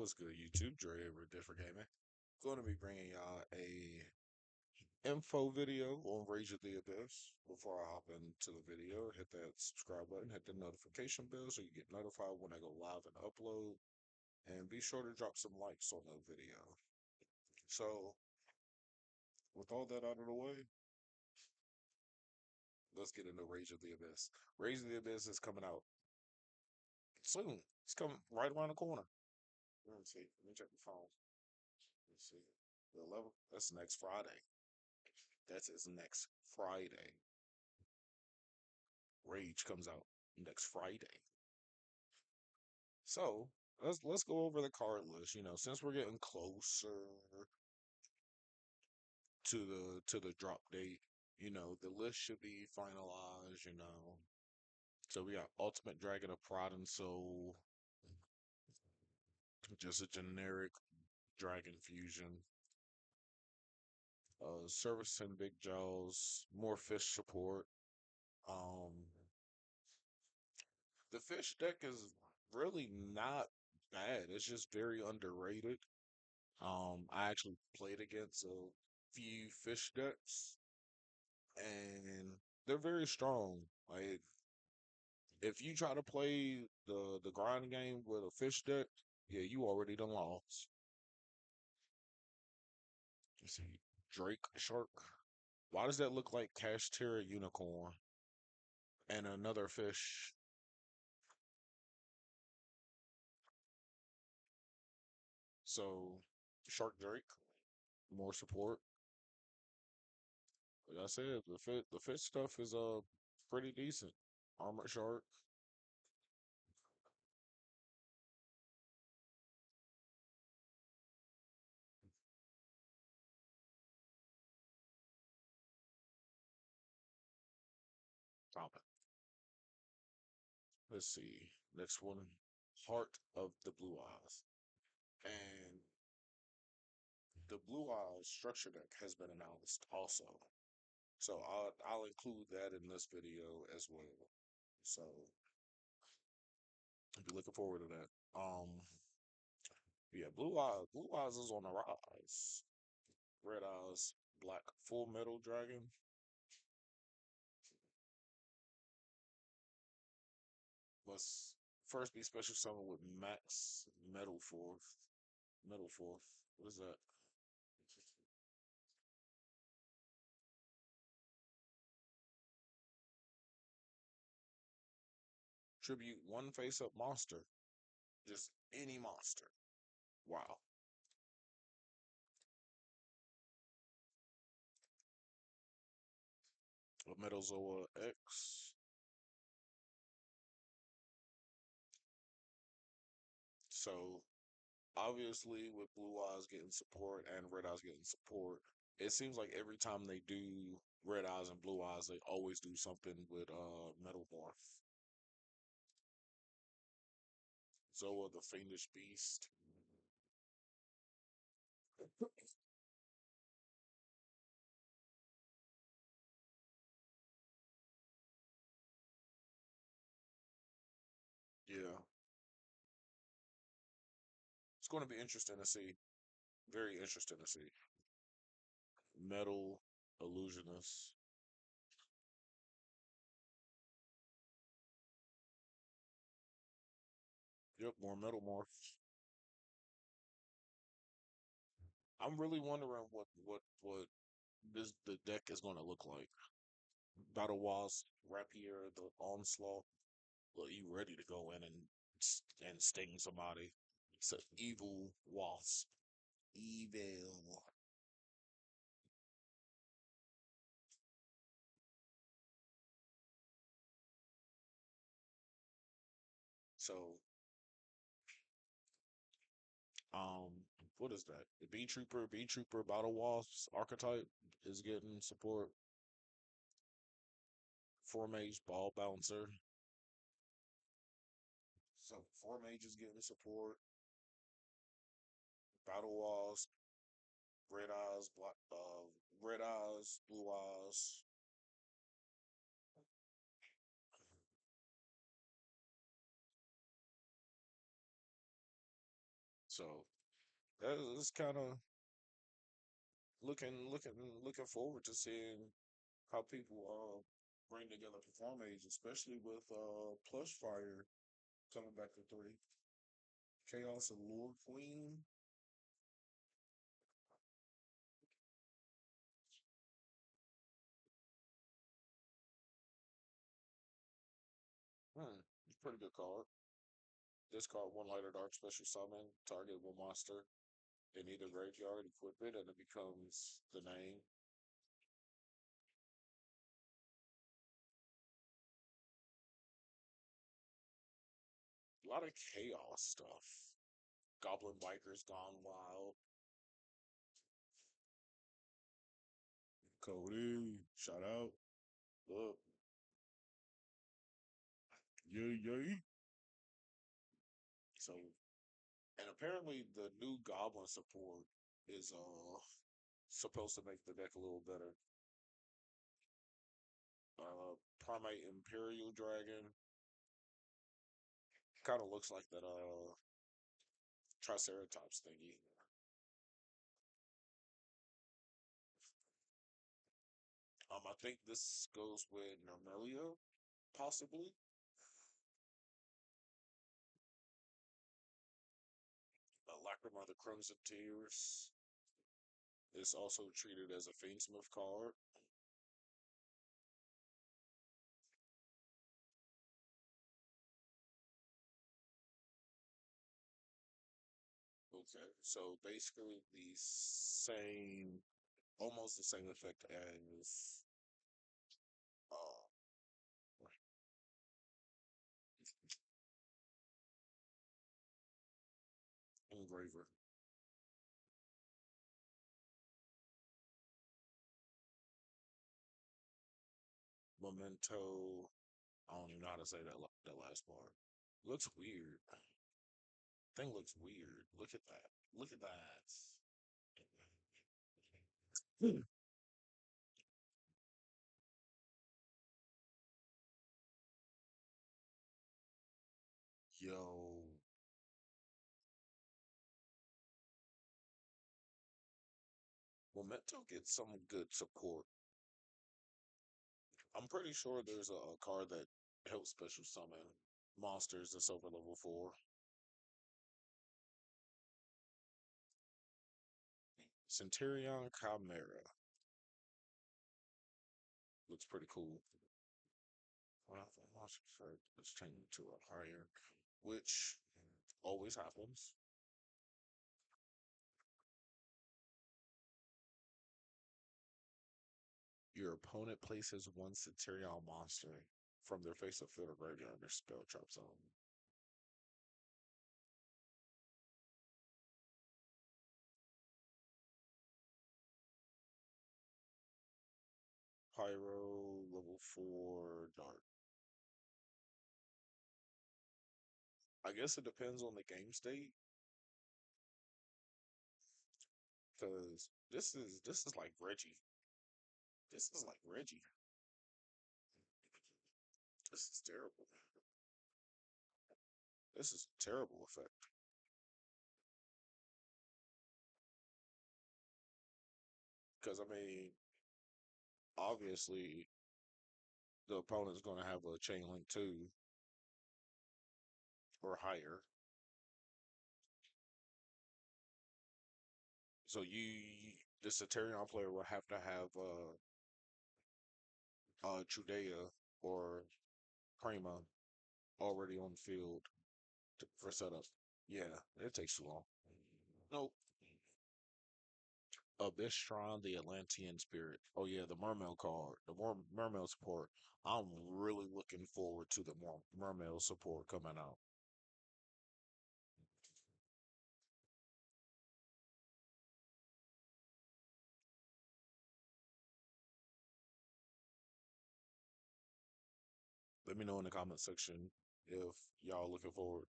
What's good, YouTube? Dre over at Different Gaming. Going to be bringing y'all a info video on Rage of the Abyss. Before I hop into the video, hit that subscribe button, hit the notification bell so you get notified when I go live and upload. And be sure to drop some likes on the video. So, with all that out of the way, let's get into Rage of the Abyss. Rage of the Abyss is coming out soon. It's coming right around the corner. Let me see. Let me check the phone. Let's see. The 11th. That's next Friday. That's his next Friday. Rage comes out next Friday. So let's go over the card list. Since we're getting closer to the drop date, the list should be finalized. So we got Ultimate Dragon of Pride and Soul, just a generic Dragon fusion. Service and Big Jaws, more fish support. Um, the fish deck is really not bad. It's just very underrated. I actually played against a few fish decks, and they're very strong. Like if you try to play the grind game with a fish deck, yeah, you already done lost. Let's see, Drake Shark. Why does that look like Kashtira Unicorn and another fish? So Shark Drake, more support. Like I said, the fish stuff is pretty decent. Armored Shark. Stop it. Let's see. Next one, Heart of the Blue Eyes. And the Blue Eyes structure deck has been announced also. So I'll include that in this video as well. So I'll be looking forward to that. Yeah, Blue Eyes is on the rise. Red Eyes, Black Full Metal Dragon. Must first be special summon with Max Metal Fourth. Metal Fourth. What is that? Tribute one face up monster. Just any monster. Wow. A Metazoa X. So obviously with Blue Eyes getting support and Red Eyes getting support, it seems like every time they do Red Eyes and Blue Eyes, they always do something with Metal Morph. Zoa the Fiendish Beast. Yeah. It's going to be interesting to see. Very interesting to see. Metal Illusionist. Yep, more Metal Morphs. I'm really wondering what this the deck is going to look like. Battle Wasp, Rapier, the Onslaught. Look, you ready to go in and sting somebody? It's an evil wasp. Evil. So, um, what is that? The B Trooper Battle Wasps archetype is getting support. Four Mage Ball Bouncer. So Four Mage is getting support. Battle Wasp, Red Eyes, Blue Eyes. So that is kind of looking forward to seeing how people bring together perform age, especially with Plush Fire coming back to three. Chaos and Lord Queen. It's a pretty good card. This card, one lighter dark special summon, target one monster in either graveyard, equip it, and it becomes the name. A lot of chaos stuff. Goblin Bikers Gone Wild. Cody, shout out. Look, yay, yay. So, and apparently the new Goblin support is supposed to make the deck a little better. Primate Imperial Dragon kind of looks like that Triceratops thingy. I think this goes with Nermelia, possibly. Lacrima of the Crimson Tears is also treated as a Fiendsmith card. Okay, so basically the same, almost the same effect as uh, Engraver. Memento. I don't even know how to say that last part. Looks weird. Thing looks weird. Look at that. Look at that. Hmm. Yo, Memento gets some good support. I'm pretty sure there's a card that helps special summon monsters that's over level 4. Centurion Chimera. Looks pretty cool. Well, I think monster effect is changed to a higher, which always happens. Your opponent places one Centurion monster from their face of field or graveyard in their spell trap zone. Pyro, level 4, dark. I guess it depends on the game state, because this is like Reggie. This is like Reggie. This is terrible. This is a terrible effect. Because I mean, obviously, the opponent's going to have a chain link 2 or higher. So the Centurion player will have to have Trudea or Prima already on the field for setup. Yeah, it takes too long. Nope. Abystron, the Atlantean Spirit. Oh yeah, the Mermail card, the more Mermail support. I'm really looking forward to the more Mermail support coming out. Let me know in the comment section if y'all looking forward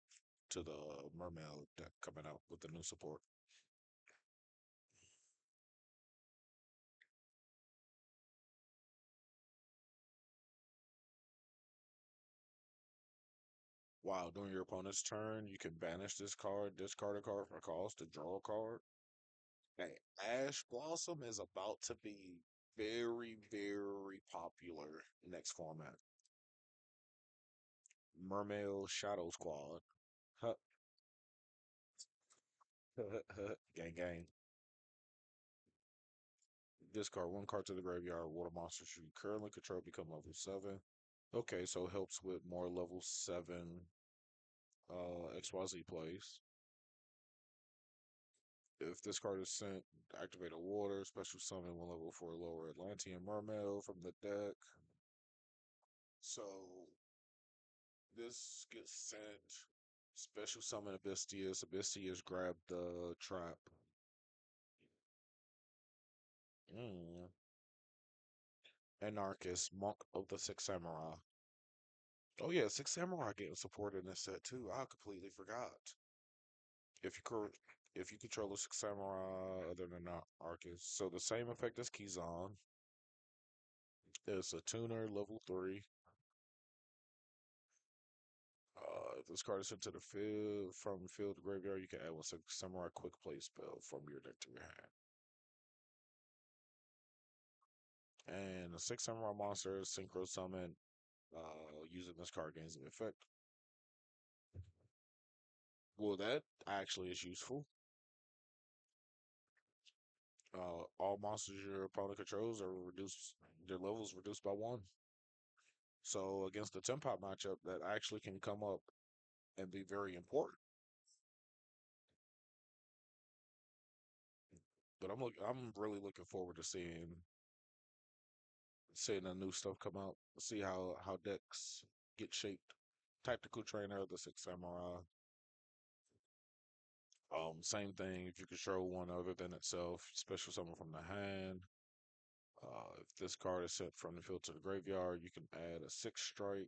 to the Mermail deck coming out with the new support. While during your opponent's turn, you can banish this card, discard a card for cost to draw a card. Hey, Ash Blossom is about to be very, very popular next format. Mermail Shadow Squad. Huh. Gang, gang. Discard one card to the graveyard. Water monsters you currently control become level 7. Okay, so it helps with more level 7 XYZ plays. If this card is sent, activate a water, special summon one level 4 lower Atlantean Mermail from the deck. So this gets sent. Special summon Abystius. Abystius grab the trap. Mm. Anarchist, Monk of the Six Samurai. Oh yeah, Six Samurai getting support in this set too. I completely forgot. If you if you control a Six Samurai other than Anarchist, so the same effect as Kizan. It's a tuner, level 3. If this card is sent to the field from field to graveyard, you can add one Six Samurai quick play spell from your deck to your hand. And a Six Samurai monster synchro summon using this card gains an effect. Well, that actually is useful. All monsters your opponent controls are reduced, their levels reduced by 1. So against the Tempop matchup, that actually can come up and be very important. But I'm really looking forward to seeing the new stuff come out. See how decks get shaped. Tactical trainer of the Six Samurai. Same thing. If you control one other than itself, special summon from the hand. If this card is sent from the field to the graveyard, you can add a 6 strike.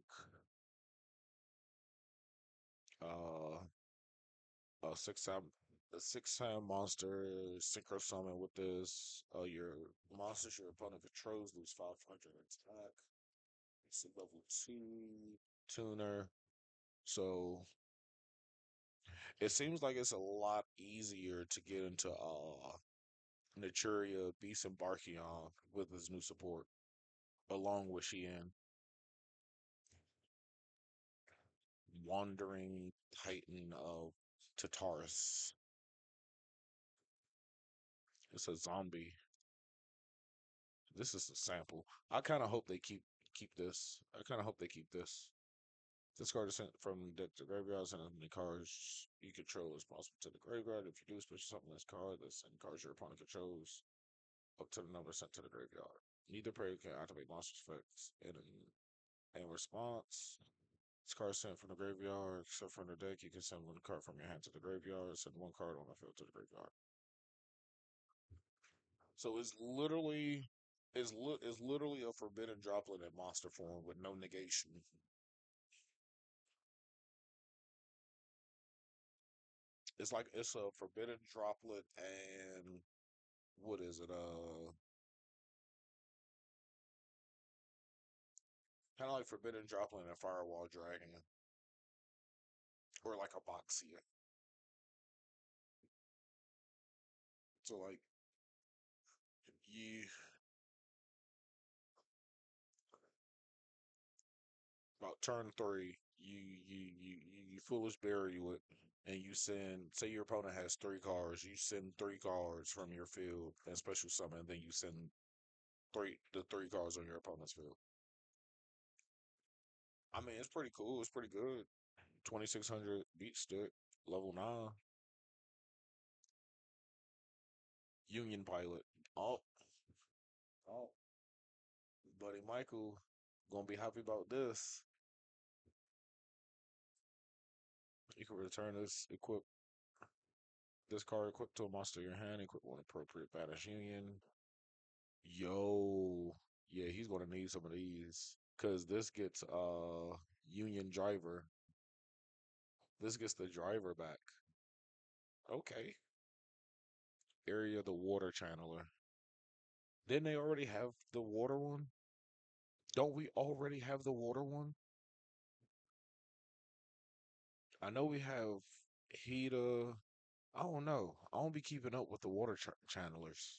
Uh, a six time monster synchro summon with this. Your monsters your opponent controls lose 500 attack. It's a level 2 tuner. So it seems like it's a lot easier to get into Naturia Beast and Barkion with his new support, along with Shien. Wandering Titan of Tartarus. It's a zombie. This is a sample. I kind of hope they keep this. I kind of hope they keep this. This card is sent from deck to graveyard, and the cards you control is possible to the graveyard. If you do special summon this card, this send cards your opponent controls up to the number sent to the graveyard. Neither player can activate monster effects in response. This card is sent from the graveyard, except from the deck, you can send one card from your hand to the graveyard, send one card on the field to the graveyard. So it's literally a forbidden droplet in monster form with no negation. It's like it's a forbidden droplet and what is it? Kind of like forbidden droplet and firewall dragon, or like a boxia. So like you about turn 3, you foolish bury it, and you send. Say your opponent has 3 cards, you send 3 cards from your field and special summon. Then you send the 3 cards on your opponent's field. I mean, it's pretty cool. It's pretty good. 2600 beat stick, level 9, Union Pilot. Oh, oh, buddy Michael, gonna be happy about this. You can return this card equipped to a monster in your hand, equip one appropriate Banish Union. Yo, yeah, he's gonna need some of these. Cause this gets Union Driver. This gets the driver back. Okay. Area the water channeler. Didn't they already have the water one? Don't we already have the water one? I know we have Hida. I don't know. I don't be keeping up with the water channelers.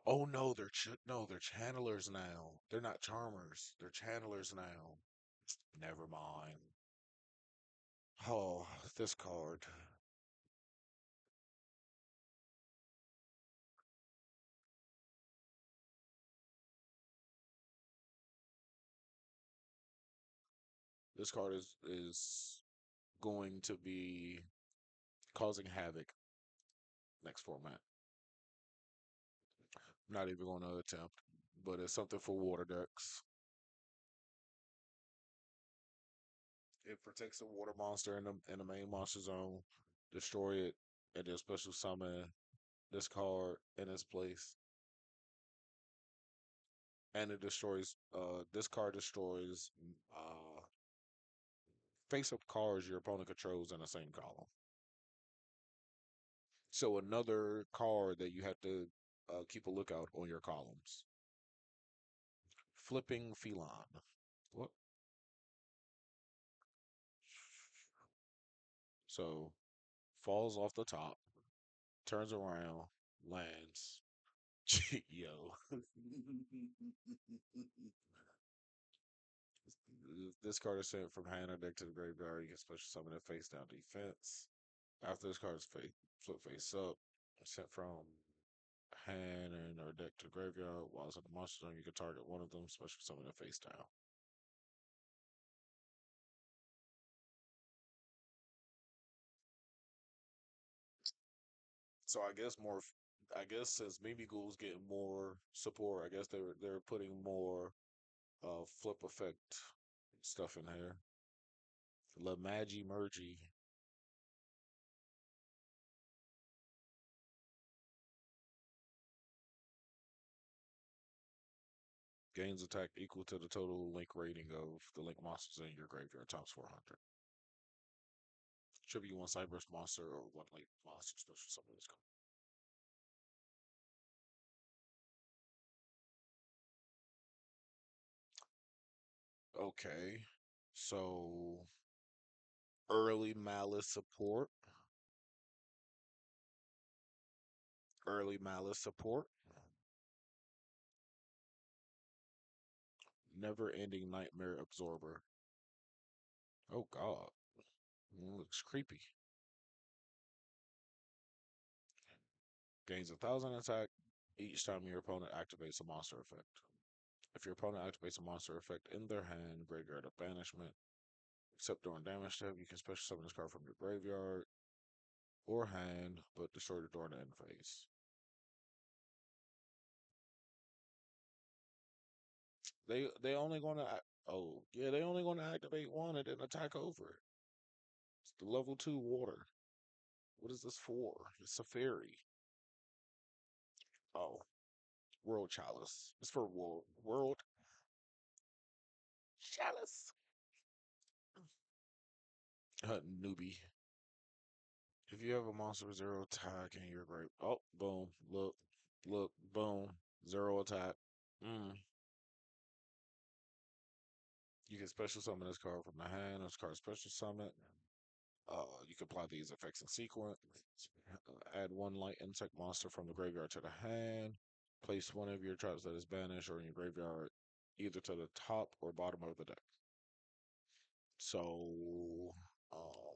Oh no, they're channelers now. They're not charmers. They're channelers now. Never mind. Oh, this card. This card is going to be causing havoc next format. Not even going to attempt, but it's something for water decks. It protects a water monster in the main monster zone. Destroy it, and then special summon this card in its place. And it destroys. This card destroys face-up cards your opponent controls in the same column. So another card that you have to keep a lookout on your columns. Flipping Feline. What? So falls off the top, turns around, lands. Yo. This card is sent from hand or deck to the graveyard. You can special summon it face down defense. After this card is flip face up, sent from hand and or deck to the graveyard. While it's in the monster zone, you can target one of them, special summon it face down. So I guess more. I guess since Mimi Ghoul's getting more support, I guess they're putting more flip effect stuff in here. La Magi Mergy gains attack equal to the total link rating of the link monsters in your graveyard times 400. Tribute one Cyberse monster or one link monster special summon this card. Okay, so early malice support, early malice support, never ending nightmare absorber. Oh God, looks creepy. Gains 1,000 attack each time your opponent activates a monster effect. If your opponent activates a monster effect in their hand, graveyard of banishment, except during damage step, you can special summon this card from your graveyard or hand, but destroy it during the end phase. They only gonna oh yeah they only gonna activate one and then attack over it. It's the level 2 water. What is this for? It's a fairy. Oh, World Chalice. It's for World Chalice. Newbie. If you have a monster with zero attack and you're great. Oh, boom. Look, boom. Zero attack. Mm. You can special summon this card from the hand. This card special summon. You can apply these effects in sequence. Add one light insect monster from the graveyard to the hand. Place one of your traps that is banished or in your graveyard either to the top or bottom of the deck. So, uh,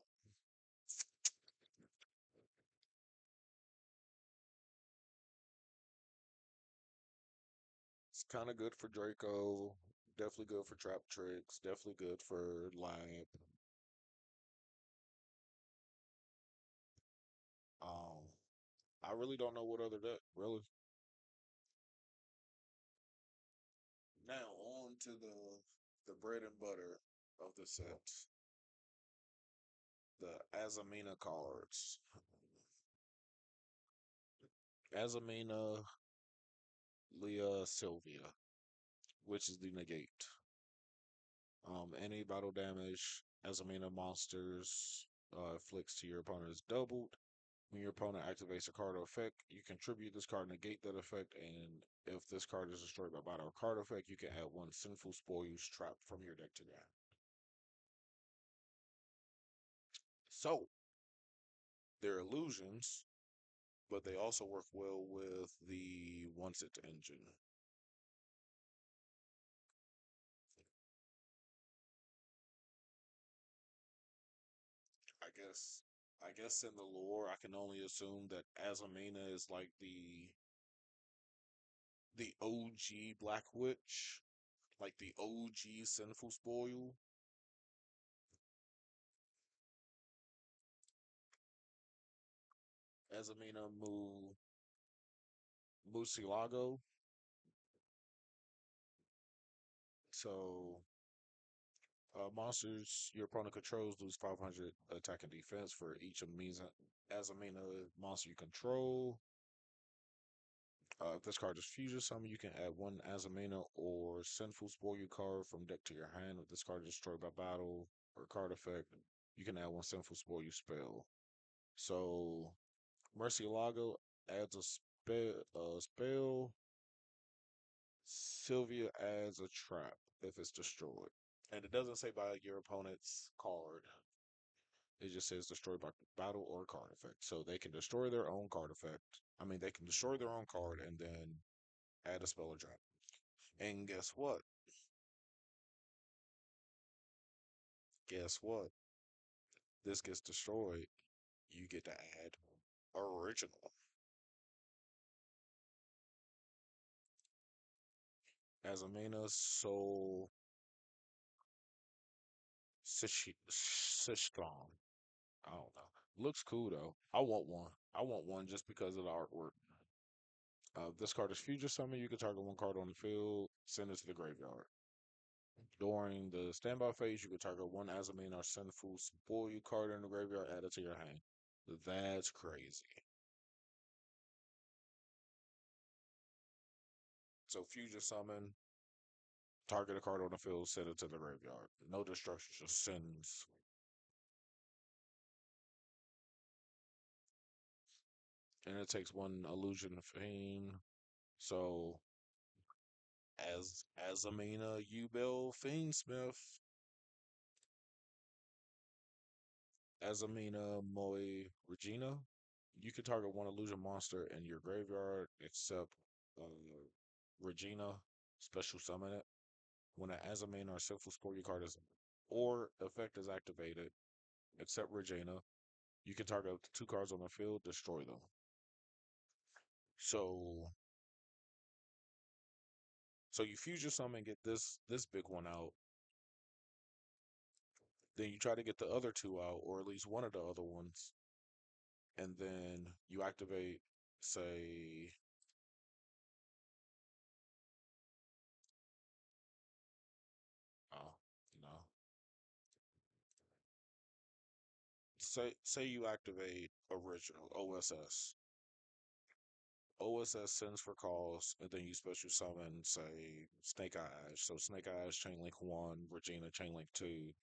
it's kind of good for Draco. Definitely good for Trap Tricks. Definitely good for Lab. Um, I really don't know what other deck. Really. Now on to the bread and butter of the set, the Azamina cards. Azamina Leah Sylvia, which is the negate. Any battle damage Azamina monsters afflicts to your opponent is doubled. When your opponent activates a card or effect, you contribute this card, negate that effect, and if this card is destroyed by battle or card effect, you can add one Sinful Spoils trap from your deck to that. So they're illusions, but they also work well with the Once It engine. I guess I guess in the lore I can only assume that Azamina is like the OG Black Witch, like the OG Sinful Spoil. Azamina Musilago. So monsters your opponent controls lose 500 attack and defense for each Azamina monster you control. If this card is fusion summon, you can add one Azamina or Sinful Spoil card from deck to your hand. If this card is destroyed by battle or card effect, you can add one Sinful Spoil spell. So Murcielago adds a spell. Sylvia adds a trap if it's destroyed. And it doesn't say by your opponent's card. It just says destroyed by battle or card effect. So they can destroy their own card effect. I mean, they can destroy their own card and then add a spell or trap. And guess what? Guess what? This gets destroyed. You get to add original. Azamina Soul Sistron. I don't know. Looks cool though. I want one. I want one just because of the artwork. This card is future summon. You can target one card on the field, send it to the graveyard. During the standby phase, you can target one Azamina or Sinful Spoil card in the graveyard, add it to your hand. That's crazy. So future summon, target a card on the field, send it to the graveyard. No destruction, just sends. And it takes one illusion fiend. So as Amina Ubel Fiendsmith, Azamina Moe Regina. You can target one illusion monster in your graveyard except Regina. Special summon it. When an Azamina or Sinful Sport card is or effect is activated, except Regina, you can target up to two cards on the field, destroy them. So you fusion summon, get this big one out. Then you try to get the other two out, or at least one of the other ones, and then you activate, say, uh, you know, say you activate original OSS. OSS sends for calls, and then you special summon, say, Snake Eyes. So Snake Eyes, Chain Link 1, Regina, Chain Link 2.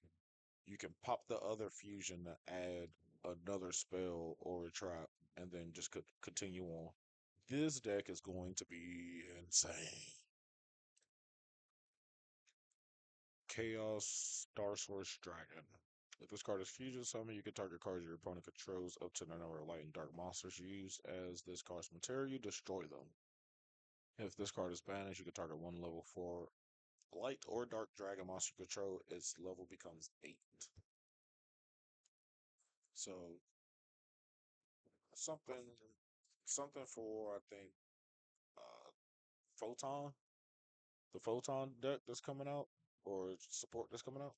You can pop the other fusion to add another spell or a trap, and then just continue on. This deck is going to be insane. Chaos Star Source Dragon. If this card is fusion summon, you can target cards your opponent controls up to the number of light and dark monsters you use as this card's material, destroy them. If this card is banished, you can target one level 4 light or dark dragon monster you control. Its level becomes 8. So something something for I think uh Photon, the Photon deck that's coming out or support that's coming out.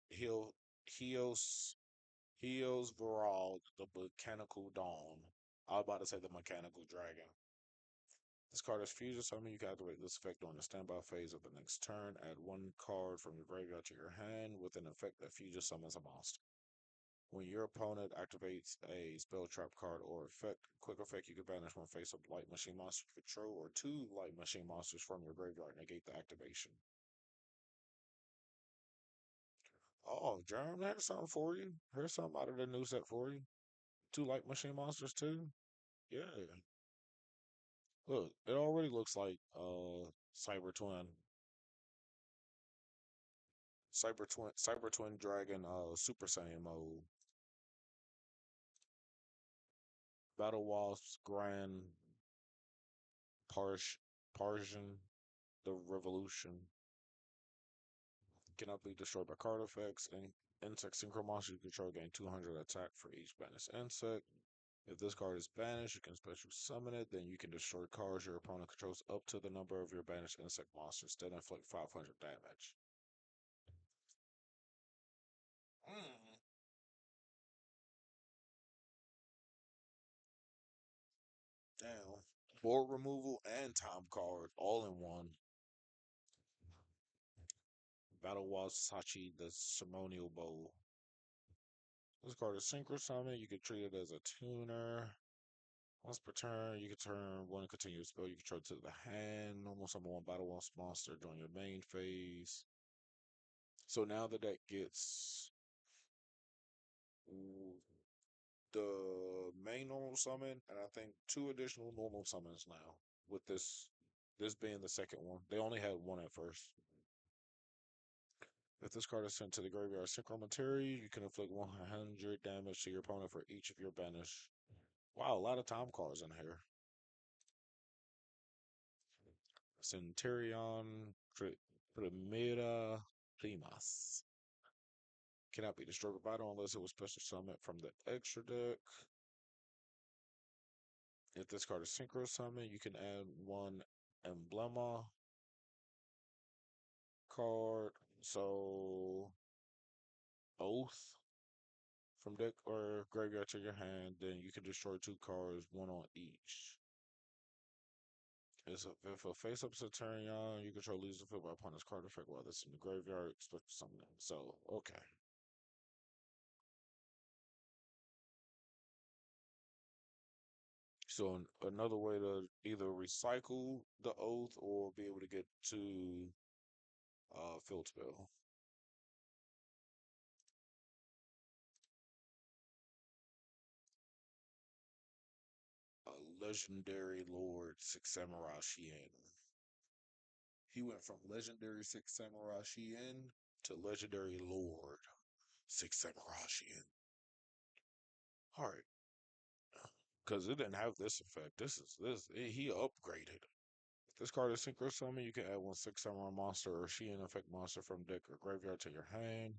He'll Heos Heos Viral, the Mechanical Dawn. I was about to say the Mechanical Dragon. This card is fusion summon. You can activate this effect on the standby phase of the next turn. Add one card from your graveyard to your hand with an effect that fusion summons a monster. When your opponent activates a spell trap card or effect, quick effect, you can banish one face up light machine monster you control or two light machine monsters from your graveyard and negate the activation. Oh, Germ, there's something for you. Here's something out of the new set for you. Two light machine monsters too. Yeah. Look, it already looks like Cyber Twin. Cyber Twin Dragon Super Saiyan mode. Battle Wasps Grand Parsian the Revolution. Cannot be destroyed by card effects. And insect synchro monster you control gain 200 attack for each banished insect. If this card is banished, you can special summon it. Then you can destroy cards your opponent controls up to the number of your banished insect monsters. Then inflict 500 damage. Mm. Damn. Board removal and time card all in one. Battle Walls Sachi the Ceremonial Bowl. This card is Synchro Summon. You can treat it as a tuner. Once per turn, you can turn one continuous spell you control to the hand. Normal summon one Battle Walls monster during your main phase. So now the deck gets the main normal summon, and I think two additional normal summons now. With this being the second one, they only had one at first. If this card is sent to the graveyard synchro material, you can inflict 100 damage to your opponent for each of your banish. Wow, a lot of time cards in here. Centurion Primera Primas. Cannot be destroyed by battle unless it was special summoned from the extra deck. If this card is synchro summon, you can add one emblema card. So Oath from deck or graveyard to your hand, then you can destroy two cards, one on each. If a face up Centurion, you control loses the field by opponent's card effect while this in the graveyard, expect something. So, okay. So another way to either recycle the oath or be able to get to field spell. A legendary lord, Six Samurai Shien. He went from legendary Six Samurai Shien to legendary lord, Six Samurai Shien. All right, because it didn't have this effect. He upgraded. If this card is synchro summon, you can add one Six Samurai monster or Shien effect monster from deck or graveyard to your hand.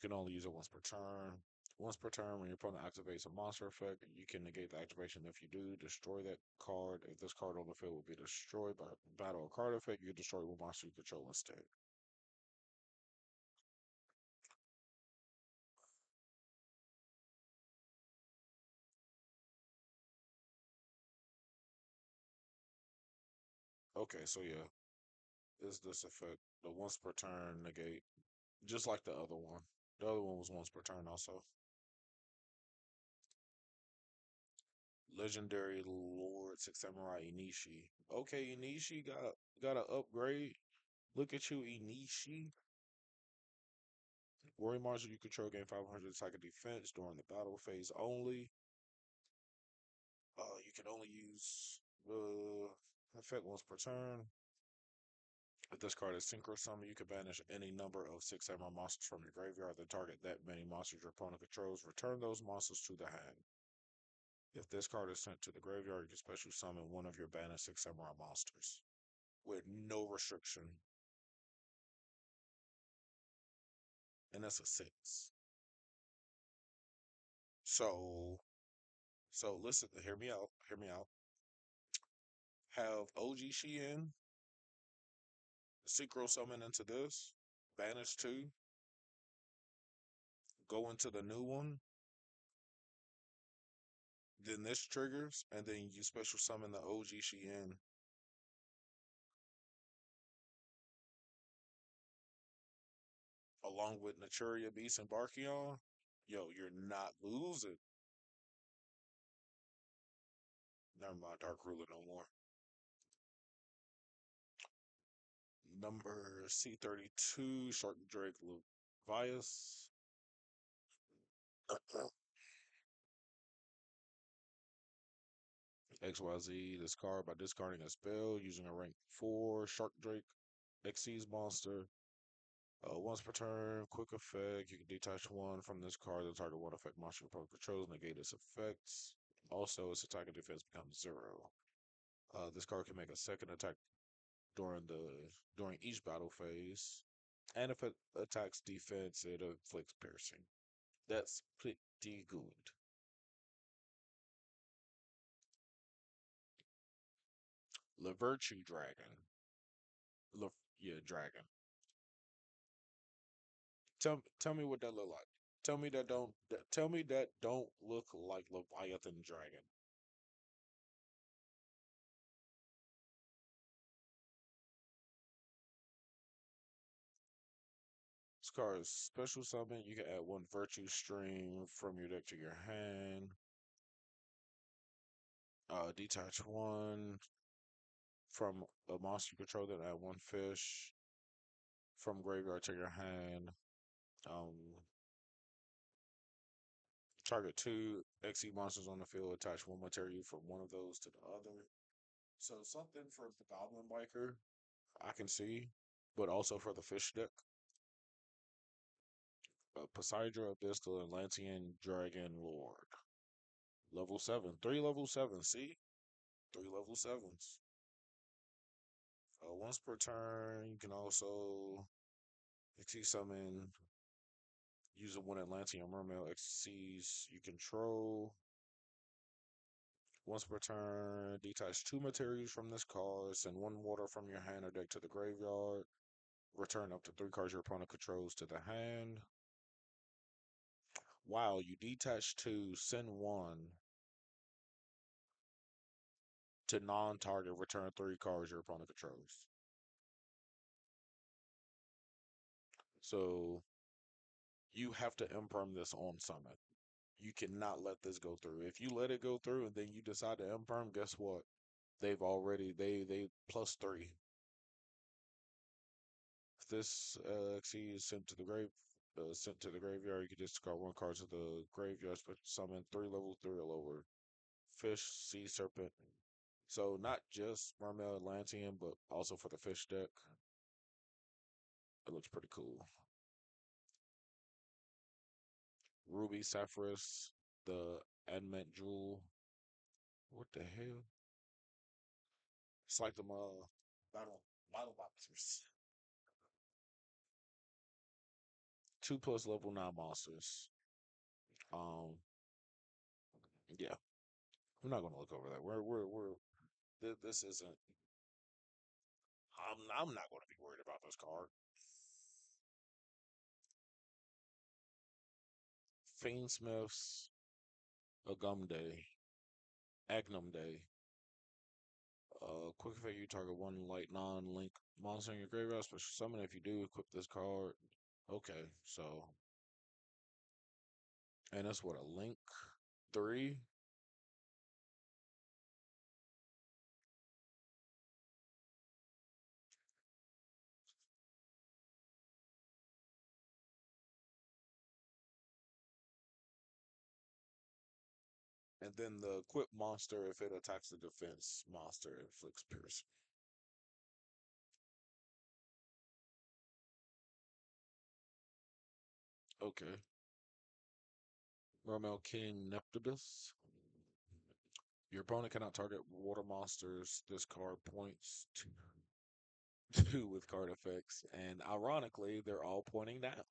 You can only use it once per turn. Once per turn, when your opponent activates a monster effect, you can negate the activation. If you do, destroy that card. If this card on the field will be destroyed by battle or card effect, you can destroy one monster you control instead. Okay, so yeah, is this effect the once per turn negate, just like the other one. The other one was once per turn also. Legendary Lord Six Samurai Inishi. Okay, Inishi got an upgrade. Look at you, Inishi. Warrior monster you control gain 500 attack and defense during the battle phase only. You can only use the effect once per turn. If this card is synchro summon, you can banish any number of Six Samurai monsters from your graveyard that target that many monsters your opponent controls. Return those monsters to the hand. If this card is sent to the graveyard, you can special summon one of your banished Six Samurai monsters with no restriction, and that's a six. So, so listen, hear me out. Hear me out. Have OG Shien synchro summon into this, banish two, go into the new one, then this triggers, and then you special summon the OG Shien along with Naturia Beast and Barkion. Yo, you're not losing. Never mind, Dark Ruler no more. Number C32, Shark Drake Levias. XYZ, this card by discarding a spell using a rank 4 Shark Drake Xyz monster. Once per turn, quick effect. You can detach one from this card. The target one effect monster opponent controls negate its effects. Also, its attack and defense becomes zero. This card can make a second attack during the during each battle phase, and if it attacks defense, it inflicts piercing. That's pretty good. The Virtue Dragon. Le, yeah, Dragon. Tell me what that look like. Tell me that don't look like Leviathan Dragon. This card is special summon. You can add one Virtue Stream from your deck to your hand. Detach one from a monster you control, then add one fish from graveyard to your hand. Um, Target two XE monsters on the field. Attach one material from one of those to the other. So something for the Goblin Biker, I can see, but also for the fish deck. Poseidra, Abyssal, Atlantean Dragon Lord. Level 7. Three level 7. See? Three level 7s. Once per turn, you can also XE summon using one Atlantean Mermail XCs you control. Once per turn, detach two materials from this card, send one water from your hand or deck to the graveyard, return up to three cards your opponent controls to the hand. Wow, you detach two, send one to non target, return three cards your opponent controls. So you have to imperm this on summon. You cannot let this go through. If you let it go through and then you decide to imperm, guess what? They've already they plus three. If this XE is sent to the graveyard, you can discard one card to the graveyard, special summon three level three or lower. Fish, sea serpent. So not just Mermaid Atlantean, but also for the fish deck. It looks pretty cool. Ruby Sapphirus, the Admint Jewel. What the hell? It's like the battle boxers. Two plus level nine monsters. Um, yeah, we're not gonna look over that. This isn't. I'm not gonna be worried about this card. Fiendsmiths, Agum Day, Agnum Day. Quick effect, you target one light non-link monster in your graveyard. Special summon if you do equip this card. Okay, so and that's what a link three, and then the equip monster if it attacks the defense monster inflicts pierce. Okay, Romel King Neptibus. Your opponent cannot target water monsters. This card points to two with card effects, and ironically, they're all pointing down.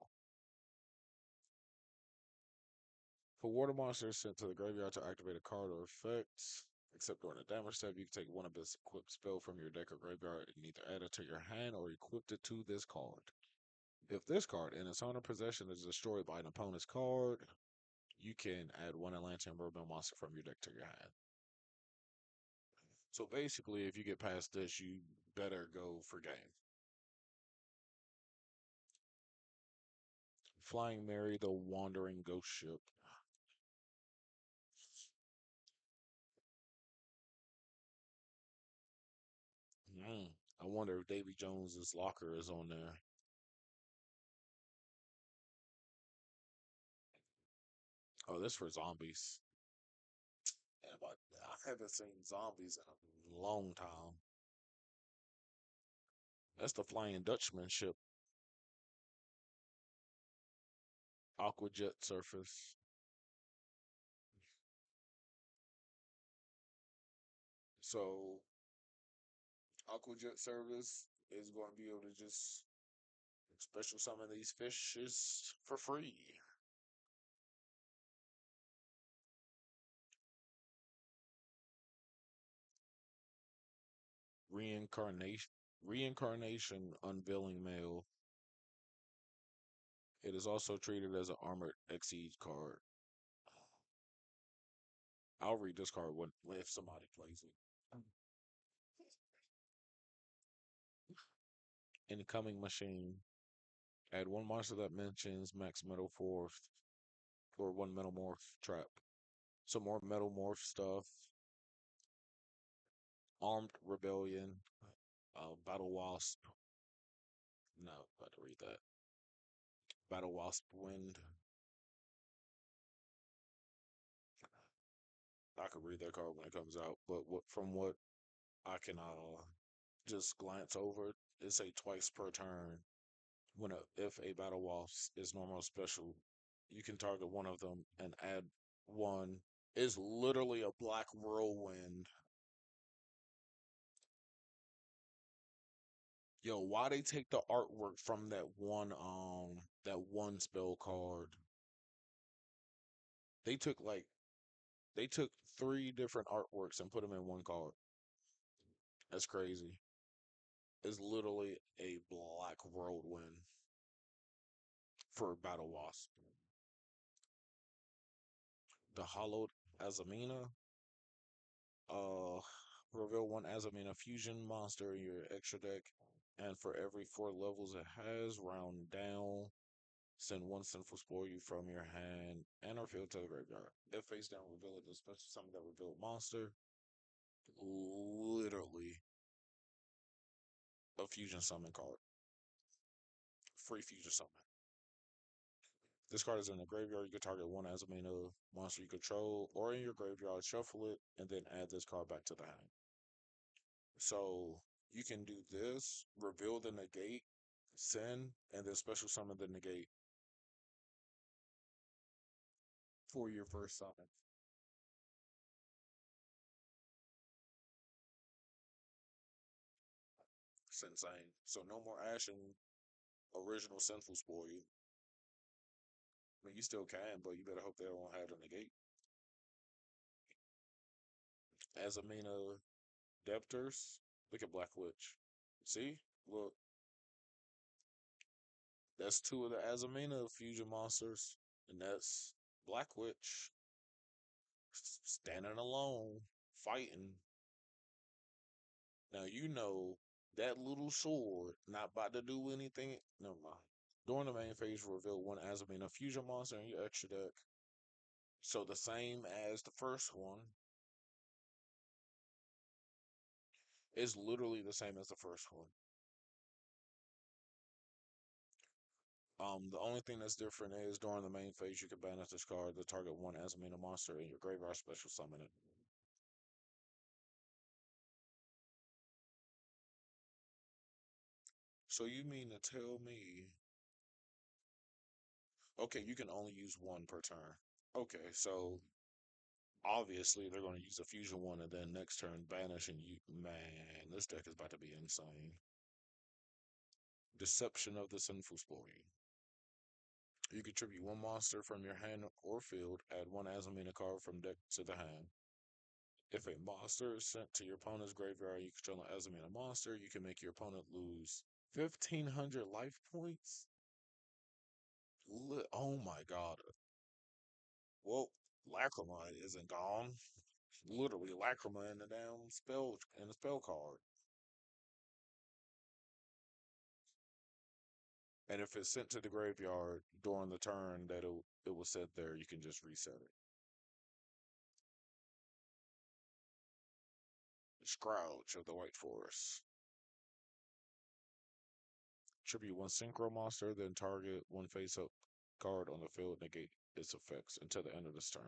For water monsters sent to the graveyard to activate a card or effect, except during a damage step, you can take one of this equipped spell from your deck or graveyard and either add it to your hand or equip it to this card. If this card in its owner possession is destroyed by an opponent's card, you can add one Atlantean Mermail monster from your deck to your hand. So basically, if you get past this, you better go for game. Flying Mary, the Wandering Ghost Ship. Mm, I wonder if Davy Jones's locker is on there. Oh, this for zombies. Yeah, but I haven't seen zombies in a long time. That's the Flying Dutchman ship. Aqua Jet Surface. So Aqua Jet Service is going to be able to just special summon these fishes for free. Reincarnation Reincarnation Unveiling Mail. It is also treated as an armored Exceed card. I'll read this card if somebody plays it. Incoming Machine. Add one monster that mentions max metal force or one metal morph trap. Some more metal morph stuff. Armed Rebellion. Battle Wasp. No, about to read that. Battle Wasp Wind. I could read that card when it comes out, but from what I can just glance over, it's a twice per turn. If a battle wasp is normal or special, you can target one of them and add one. Is literally a black whirlwind. Yo, why they take the artwork from that one spell card? They took like they took three different artworks and put them in one card. That's crazy. It's literally a black whirlwind for Battle Wasp. The Hollowed Azamina. Uh, reveal one Azamina fusion monster in your extra deck, and for every 4 levels it has, round down, send one Sinful Spore you from your hand and or field to the graveyard. If face down, reveal it. The special summon that revealed monster. Literally a fusion summon card. Free fusion summon. This card is in the graveyard. You can target one Azamina monster you control, or in your graveyard, shuffle it, and then add this card back to the hand. So you can do this, reveal the negate, send, and then special summon the negate for your first summon. It's insane. So no more Ashen original Sinful Spore you. I mean, you still can, but you better hope they don't have the negate. Azamina Depters. Look at Black Witch. See? Look, that's two of the Azamina fusion monsters, and that's Black Witch standing alone, fighting. Now you know that little sword not about to do anything. Never mind. During the main phase, reveal one Azamina fusion monster in your extra deck. So the same as the first one. Is literally the same as the first one. The only thing that's different is during the main phase, you can banish this card to target one Azamina monster in your graveyard, special summon it. So you mean to tell me? Okay, you can only use one per turn. Okay, so obviously they're going to use a fusion one and then next turn banish and you. Man, this deck is about to be insane. Deception of the Sinful Spore. You contribute one monster from your hand or field, add one Azamina card from deck to the hand. If a monster is sent to your opponent's graveyard, you control an Azamina monster, you can make your opponent lose 1,500 life points? Oh my god. Well, Lacrima isn't gone. Literally Lacrima in the damn spell card. And if it's sent to the graveyard during the turn that it was set there, you can just reset it. Scrouch of the White Forest. Tribute one Synchro monster, then target one face-up card on the field, negate its effects until the end of this turn.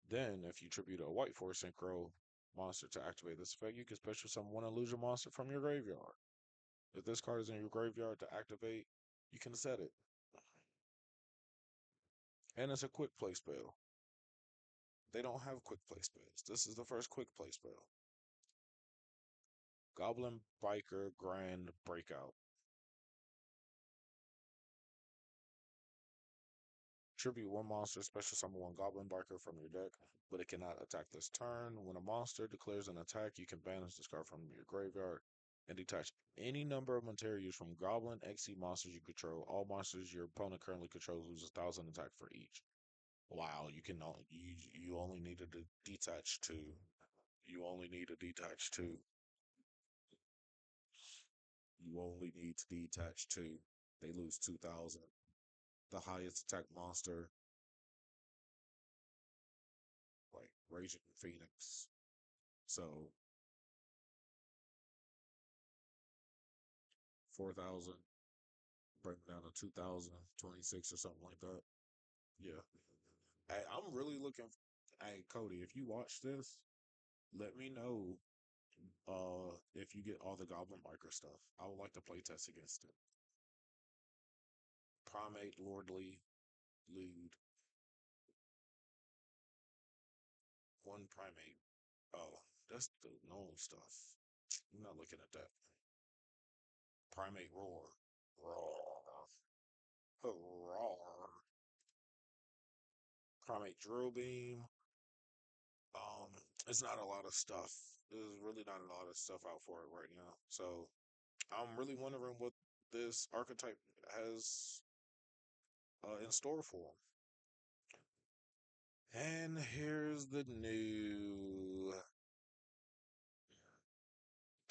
Then, if you tribute a White Force Synchro monster to activate this effect, you can special summon one illusion monster from your graveyard. If this card is in your graveyard to activate, you can set it. And it's a quick play spell. They don't have quick play spells. This is the first quick play spell. Goblin Biker Grand Breakout. Tribute one monster, special summon one Goblin Biker from your deck, but it cannot attack this turn. When a monster declares an attack, you can banish this card from your graveyard and detach any number of materials from Goblin XC monsters you control. All monsters your opponent currently controls lose 1,000 attack for each. Wow, you only needed to detach two. You only need to detach two. You only need to detach two. They lose 2,000. The highest attack monster, like Raging Phoenix. So 4,000, bring it down to 2,026 or something like that. Yeah. Hey, I'm really looking. Hey, Cody, if you watch this, let me know if you get all the Goblin Biker stuff. I would like to play test against it. Primate, Lordly, Lead, one Primate. Oh, that's the normal stuff. I'm not looking at that. Primate Roar. Roar. Roar. Primate Drill Beam. Um, it's not a lot of stuff. There's really not a lot of stuff out for it right now. So I'm really wondering what this archetype has in store for him. And here's the new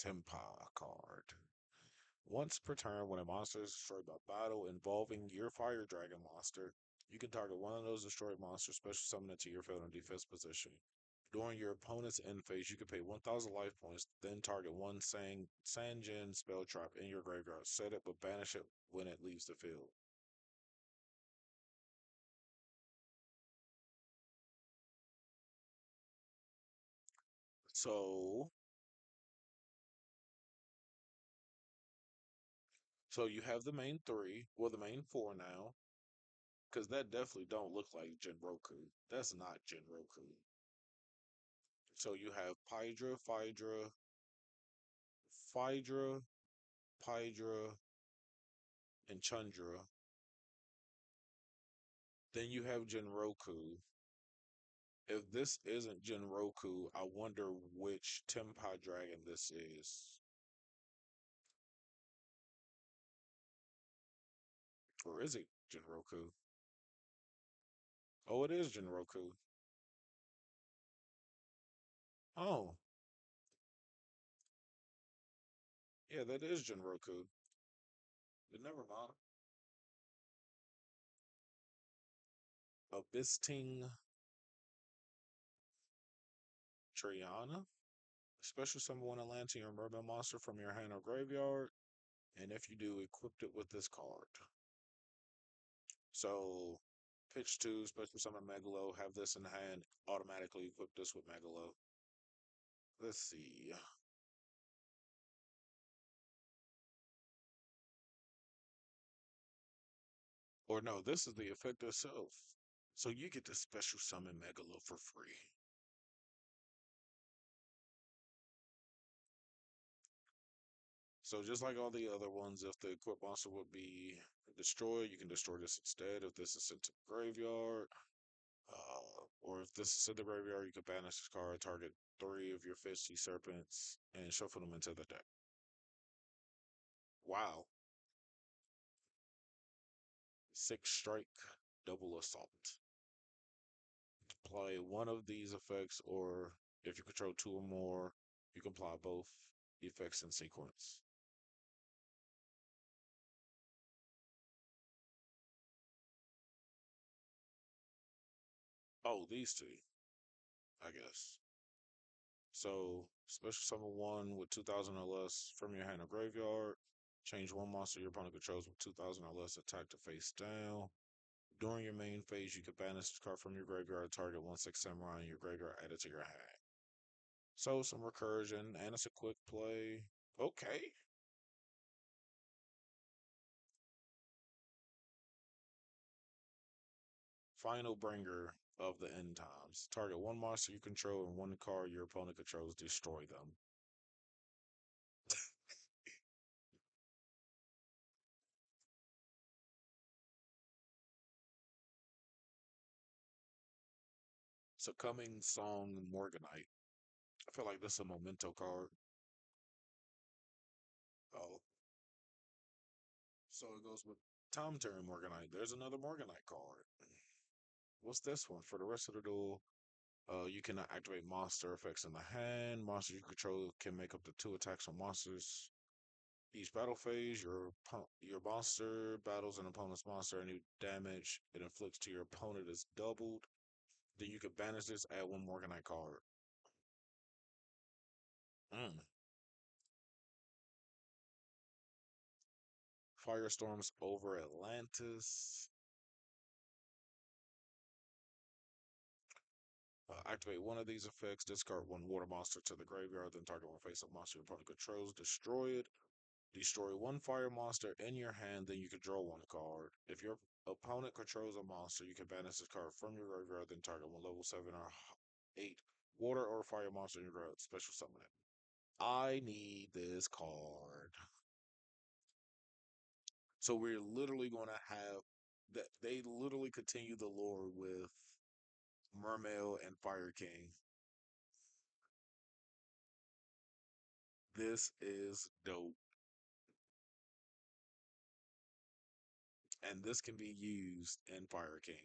Tempa card. Once per turn, when a monster is destroyed by battle involving your Fire Dragon monster, you can target one of those destroyed monsters, special summon it to your field in defense position. During your opponent's end phase, you can pay 1,000 life points, then target one Sanjin spell trap in your graveyard. Set it, but banish it when it leaves the field. So, so you have the main three, well, the main four now, because that definitely don't look like Jinroku. That's not Jinroku. So you have Phaedra, Pydra, and Chandra. Then you have Jinroku. If this isn't Jinroku, I wonder which Tenpai Dragon this is. Or is it Jinroku? Oh, it is Jinroku. Oh, yeah, that is Jinroku. But never mind. Abyssting Triana. Special summon one Atlantean or Merman monster from your hand or graveyard. And if you do, equip it with this card. So, pitch two, special summon Megalo, have this in hand, automatically equip this with Megalo. Let's see. Or no, this is the effect itself. So you get to special summon Megalo for free. So just like all the other ones, if the equip monster would be destroyed, you can destroy this instead. If this is sent to the graveyard, or if this is in the graveyard, you can banish this card, target three of your fishy serpents, and shuffle them into the deck. Wow. Six strike, double assault. Play one of these effects, or if you control two or more, you can apply both effects in sequence. Oh, these two, I guess. So, special summon one with 2,000 or less from your hand or graveyard. Change one monster your opponent controls with 2,000 or less attack to face down. During your main phase, you can banish this card from your graveyard, target 1/6 samurai in your graveyard, add it to your hand. So, some recursion, and it's a quick play. Okay. Final bringer of the end times. Target one monster you control and one card your opponent controls. Destroy them. Succumbing Song Morganite. I feel like this is a memento card. Oh, so it goes with Tom Terry Morganite. There's another Morganite card. What's this one? For the rest of the duel, you cannot activate monster effects in the hand. Monsters you control can make up to two attacks on monsters. Each battle phase, your monster battles an opponent's monster. Any damage it inflicts to your opponent is doubled. Then you can banish this, add one Morganite card. Mm. Firestorms over Atlantis. Activate one of these effects, discard one water monster to the graveyard, then target one face up monster your opponent controls, destroy it. Destroy one fire monster in your hand, then you can draw one card. If your opponent controls a monster, you can banish this card from your graveyard, then target one level 7 or 8 water or fire monster in your graveyard, special summon it. I need this card. So we're literally going to have that. They literally continue the lore with Mermail and Fire King. This is dope. And this can be used in Fire King.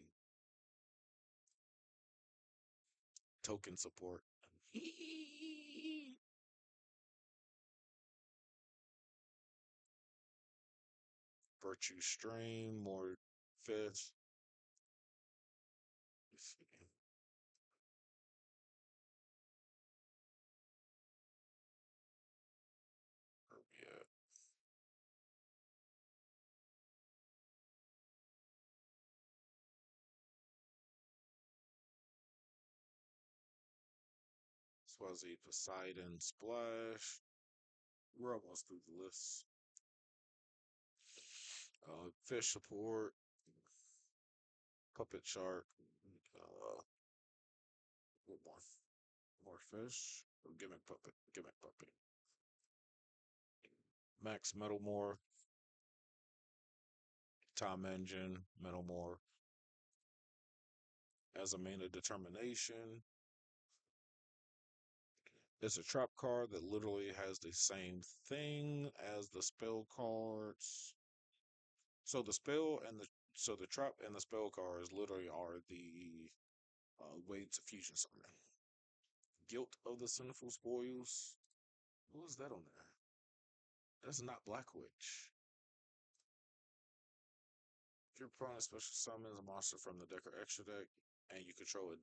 Token support. Virtue Stream, more fish. Let's see. Where we at? Swazi Poseidon Splash. We're almost through the list. Fish support. Puppet Shark. What more? More fish. Oh, gimmick puppet. Gimmick puppet. Max Metalmore. Time Engine. Metalmore. As a main of determination. It's a trap card that literally has the same thing as the spell cards. So the spell and the trap and the spell cards literally are the way to fusion summon. Guilt of the Sinful Spoils. What was that on there? That's not Black Witch. If your opponent special summons a monster from the deck or extra deck, and you control a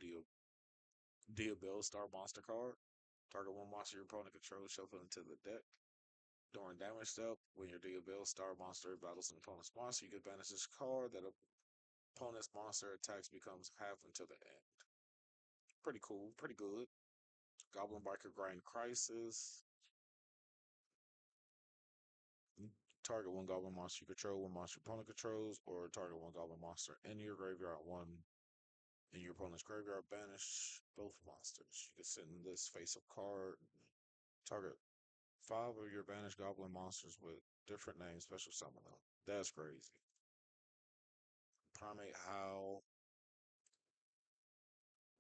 Diabell Star monster card, target one monster your opponent controls, shuffle into the deck. During damage step, when your Diabell Star monster battles an opponent's monster, you can banish this card. That opponent's monster attacks becomes half until the end. Pretty cool, pretty good. Goblin Biker Grind Crisis. Target one goblin monster you control, one monster your opponent controls, or target one goblin monster in your graveyard, one in your opponent's graveyard. Banish both monsters. You can send this face up card. Target 5 of your banished goblin monsters with different names, special summon them. That's crazy. Primate Howl.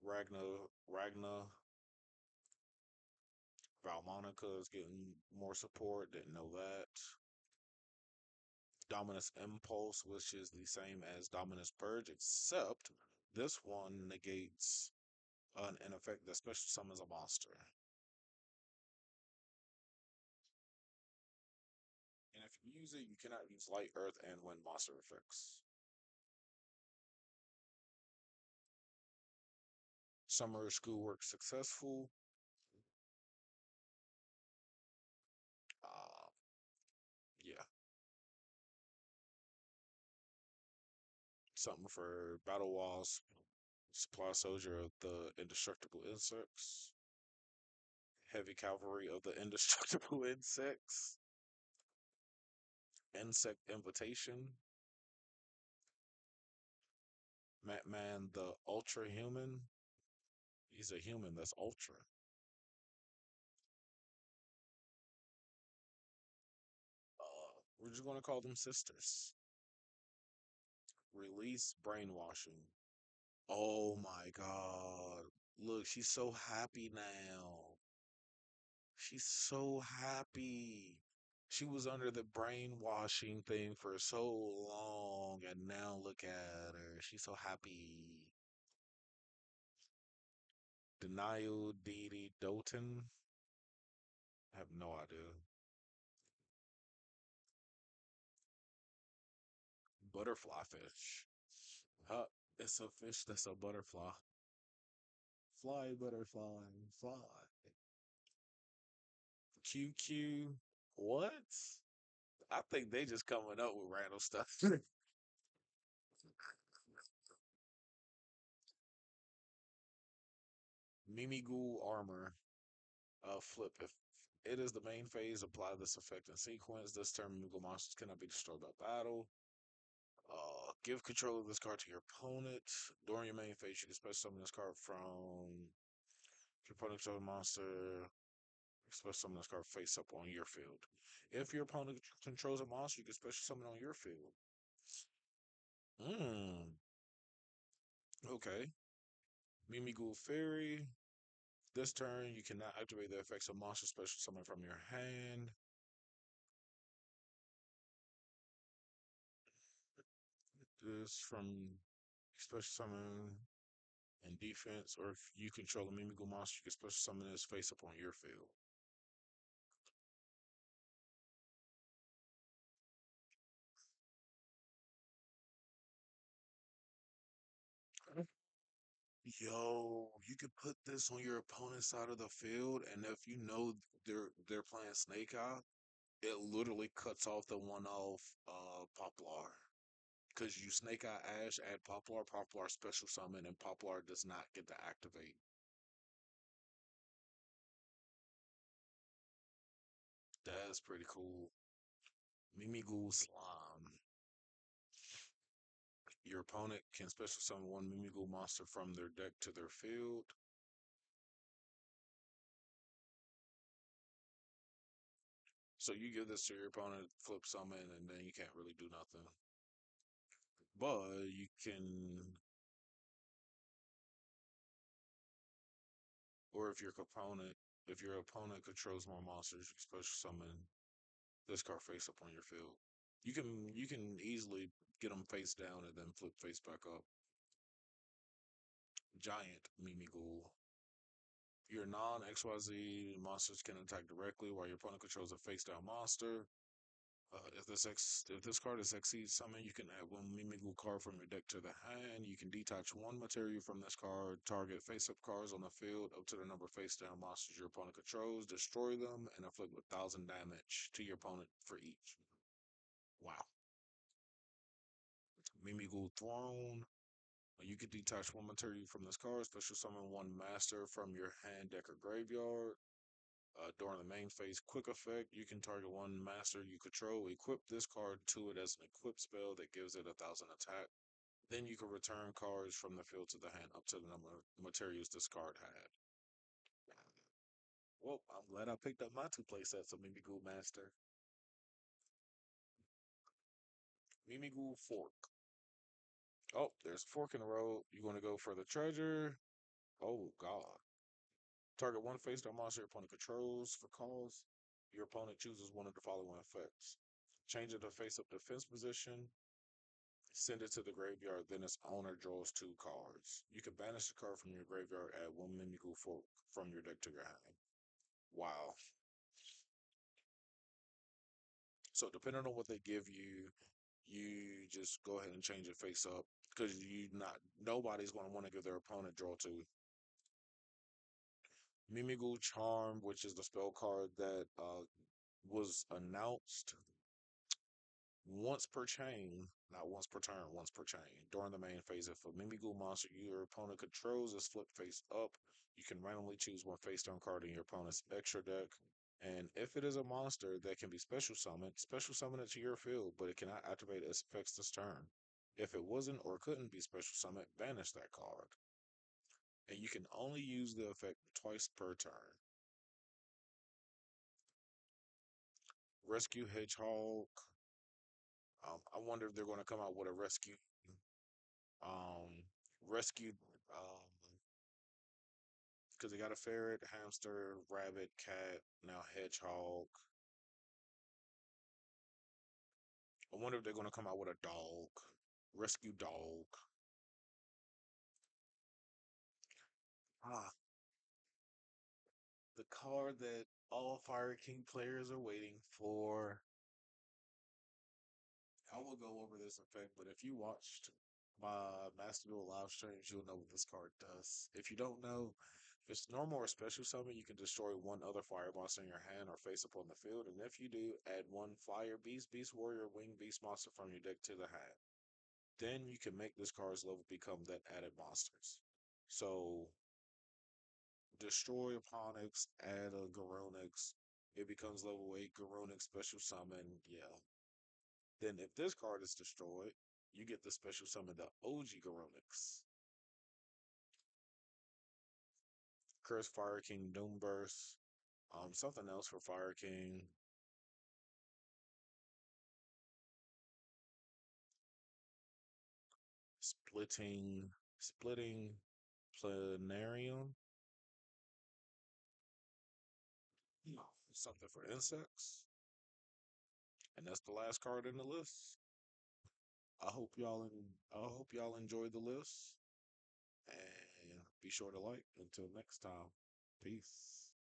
Ragna. Valmonica is getting more support. Didn't know that. Dominus Impulse, which is the same as Dominus Purge, except this one negates an effect that special summons a monster. And if you use it, you cannot use Light, Earth, and Wind monster effects. Summer Schoolwork successful. Uh, yeah. Something for Battle Walls. Supply Soldier of the Indestructible Insects. Heavy Cavalry of the Indestructible Insects. Insect Invitation. Man, the Ultra Human. He's a human that's ultra. We're just gonna call them sisters. Release brainwashing. Oh my god. Look, she's so happy now. She's so happy. She was under the brainwashing thing for so long, and now look at her. She's so happy. Denial Didi Doughton. I have no idea. Butterfly fish. Huh? It's a fish that's a butterfly. Fly, butterfly, fly. QQ. What? I think they just coming up with random stuff. Mimi Ghoul armor. Flip. If it is the main phase, apply this effect in sequence. This turn, Mimi Ghoul monsters cannot be destroyed by battle. Give control of this card to your opponent. During your main phase, you can special summon this card from your opponent controls a monster. Special summon this card face up on your field. If your opponent controls a monster, you can special summon on your field. Hmm. Okay. Mimi Ghoul Fairy. This turn, you cannot activate the effects of monster special summon from your hand. This from special summon and defense, or if you control a Mimi Ghoul monster, you can special summon this face up on your field. Yo, you could put this on your opponent's side of the field, and if you know they're playing Snake Eye, it literally cuts off the one off Poplar. Because you Snake Eye Ash, add Poplar, Poplar special summon, and Poplar does not get to activate. That's pretty cool. Mimi Ghoul Slime. Your opponent can special summon one Mimi Ghoul monster from their deck to their field. So you give this to your opponent, flip summon, and then you can't really do nothing. But you can, or if your opponent controls more monsters, you can special summon this card face up on your field. You can easily get them face down and then flip face back up. Giant Mimi Ghoul. Your non XYZ monsters can attack directly while your opponent controls a face down monster. If this card is Xyz summon, you can add one Mimigu card from your deck to the hand. You can detach one material from this card, target face-up cards on the field up to the number face-down monsters your opponent controls, destroy them, and inflict 1,000 damage to your opponent for each. Wow. Mimigu Throne. You can detach one material from this card, special summon one master from your hand, deck, or graveyard. During the main phase quick effect, you can target one master you control, equip this card to it as an equip spell that gives it 1,000 attack. Then you can return cards from the field to the hand up to the number of materials this card had. Well, I'm glad I picked up my two playsets of Mimigul Master. Mimigul Fork. Oh, there's a fork in the road. You want to go for the treasure? Oh, God. Target one face down monster your opponent controls for calls. Your opponent chooses one of the following effects. Change it to face up defense position. Send it to the graveyard, then its owner draws two cards. You can banish the card from your graveyard, add one Mimikyu Fork from your deck to your hand. Wow. So depending on what they give you, you just go ahead and change it face up because you not nobody's going to want to give their opponent draw two. Mimigul Charm, which is the spell card that was announced once per chain, not once per turn, once per chain. During the main phase, if a Mimigul monster your opponent controls is flipped face up, you can randomly choose one face down card in your opponent's extra deck. And if it is a monster that can be special summoned it to your field, but it cannot activate its effects this turn. If it wasn't or couldn't be special summon, banish that card. And you can only use the effect twice per turn. Rescue Hedgehog. I wonder if they're going to come out with a um, rescue, because they got a ferret, hamster, rabbit, cat, now hedgehog. I wonder if they're going to come out with a dog, rescue dog. Ah, the card that all Fire King players are waiting for. I will go over this effect, but if you watched my Master Duel live streams, you'll know what this card does. If you don't know, if it's normal or special summon, you can destroy one other fire monster in your hand or face up on the field, and if you do, add one fire beast, beast warrior, wing beast monster from your deck to the hand. Then you can make this card's level become that added monsters. So destroy Onyx, add a Garonix, it becomes level 8 Garonix special summon, yeah. Then if this card is destroyed, you get the special summon the OG Garonix. Curse Fire King Doomburst. Something else for Fire King. Splitting Planarium. Something for insects. And that's the last card in the list. I hope y'all enjoyed the list. And be sure to like. Until next time. Peace.